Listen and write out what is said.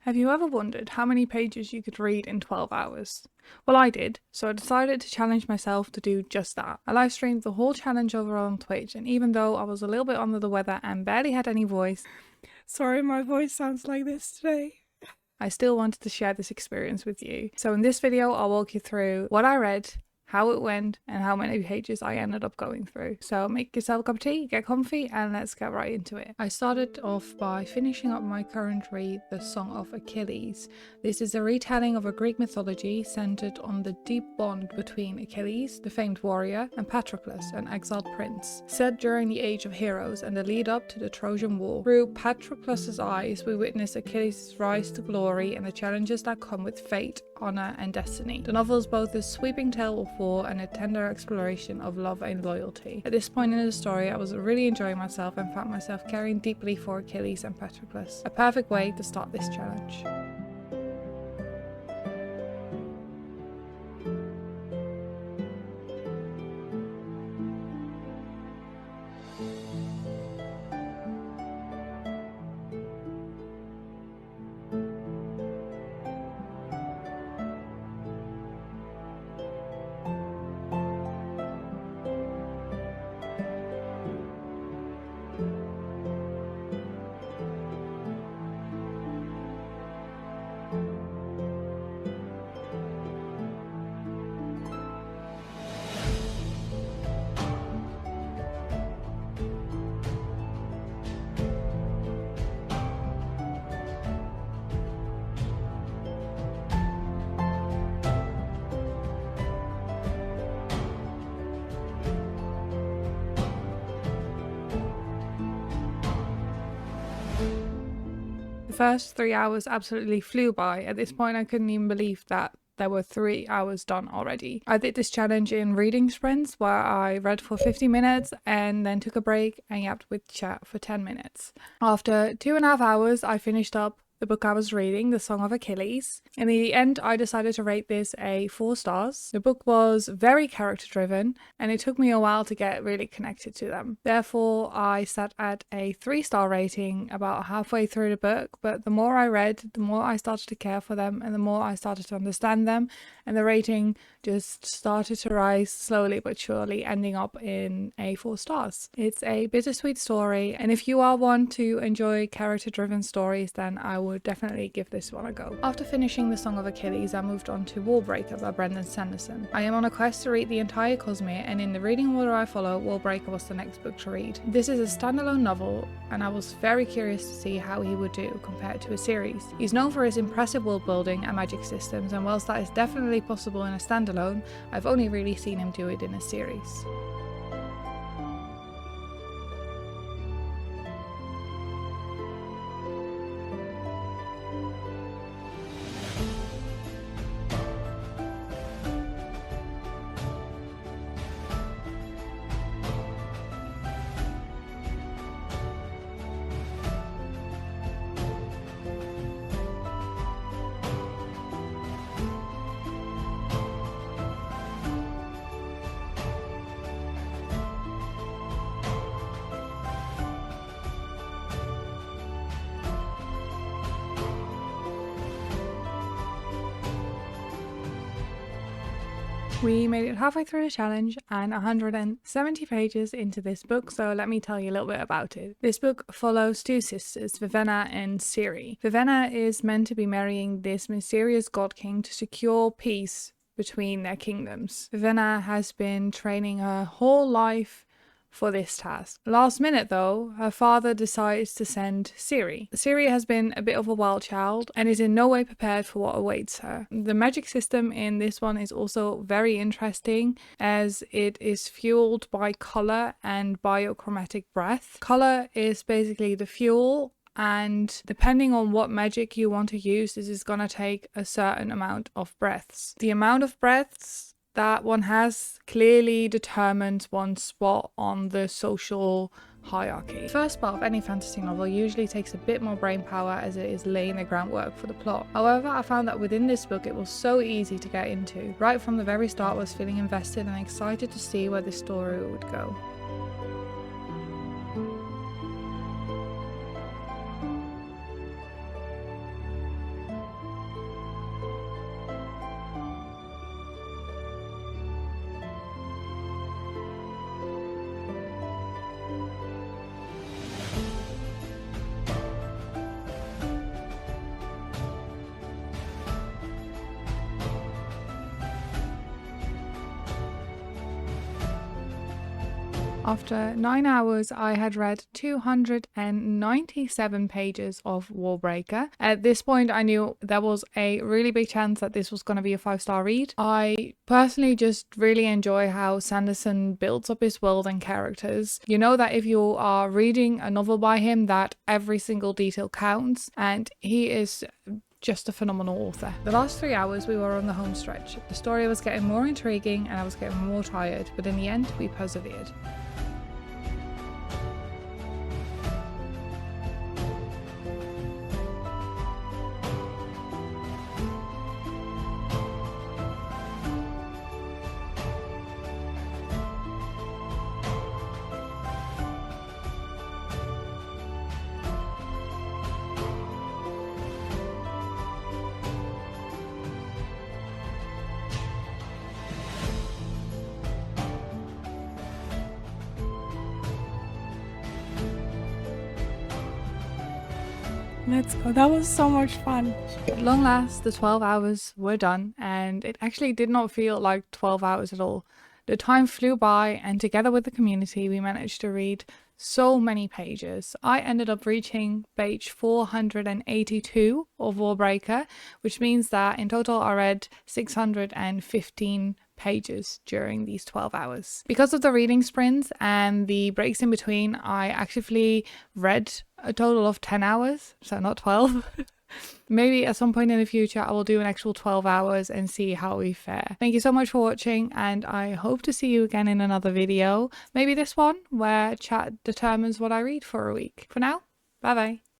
Have you ever wondered how many pages you could read in 12 hours? Well, I did, so I decided to challenge myself to do just that. I live streamed the whole challenge over on Twitch, and even though I was a little bit under the weather and barely had any voice, sorry my voice sounds like this today, I still wanted to share this experience with you. So in this video, I'll walk you through what I read, how it went, and how many pages I ended up going through. So make yourself a cup of tea, get comfy, and let's get right into it. I started off by finishing up my current read, The Song of Achilles. This is a retelling of a Greek mythology centered on the deep bond between Achilles, the famed warrior, and Patroclus, an exiled prince, set during the Age of Heroes and the lead up to the Trojan War. Through Patroclus's eyes, we witness Achilles' rise to glory and the challenges that come with fate, honor, and destiny. The novel is both a sweeping tale of war and a tender exploration of love and loyalty. At this point in the story, I was really enjoying myself and found myself caring deeply for Achilles and Patroclus. A perfect way to start this challenge. The first 3 hours absolutely flew by. At this point, I couldn't even believe that there were 3 hours done already. I did this challenge in reading sprints where I read for 50 minutes and then took a break and yapped with chat for 10 minutes. After 2.5 hours, I finished up the book I was reading, The Song of Achilles. In the end, I decided to rate this a 4 stars. The book was very character driven and it took me a while to get really connected to them. Therefore, I sat at a 3-star rating about halfway through the book, but the more I read, the more I started to care for them and the more I started to understand them, and the rating just started to rise slowly but surely, ending up in a 4 stars. It's a bittersweet story, and if you are one to enjoy character driven stories, then I would definitely give this one a go. After finishing The Song of Achilles, I moved on to Warbreaker by Sanderson. I am on a quest to read the entire Cosmere, and in the reading order I follow, Warbreaker was the next book to read. This is a standalone novel, and I was very curious to see how he would do compared to a series. He's known for his impressive world building and magic systems, and whilst that is definitely possible in a standalone, I've only really seen him do it in a series. We made it halfway through the challenge and 170 pages into this book, so let me tell you a little bit about it. This book follows 2 sisters, Vivenna and Ciri. Vivenna is meant to be marrying this mysterious god king to secure peace between their kingdoms. Vivenna has been training her whole life for this task. Last minute though, her father decides to send Ciri. Ciri has been a bit of a wild child and is in no way prepared for what awaits her. The magic system in this one is also very interesting as it is fueled by color and biochromatic breath. Color is basically the fuel, and depending on what magic you want to use, this is gonna take a certain amount of breaths. The amount of breaths that one has clearly determines one's spot on the social hierarchy. The first part of any fantasy novel usually takes a bit more brain power as it is laying the groundwork for the plot. However, I found that within this book it was so easy to get into. Right from the very start I was feeling invested and excited to see where this story would go. After 9 hours, I had read 297 pages of Warbreaker. At this point, I knew there was a really big chance that this was going to be a 5-star read. I personally just really enjoy how Sanderson builds up his world and characters. You know that if you are reading a novel by him, that every single detail counts, and he is just a phenomenal author. The last 3 hours we were on the home stretch. The story was getting more intriguing and I was getting more tired, but in the end we persevered. Let's go. That was so much fun. At long last, the 12 hours were done, and it actually did not feel like 12 hours at all. The time flew by, and together with the community, we managed to read so many pages. I ended up reaching page 482 of Warbreaker, which means that in total I read 615 pages during these 12 hours. Because of the reading sprints and the breaks in between, I actively read a total of 10 hours, so not 12. Maybe at some point in the future I will do an actual 12 hours and see how we fare. Thank you so much for watching, and I hope to see you again in another video. Maybe this one where chat determines what I read for a week. For now, bye bye.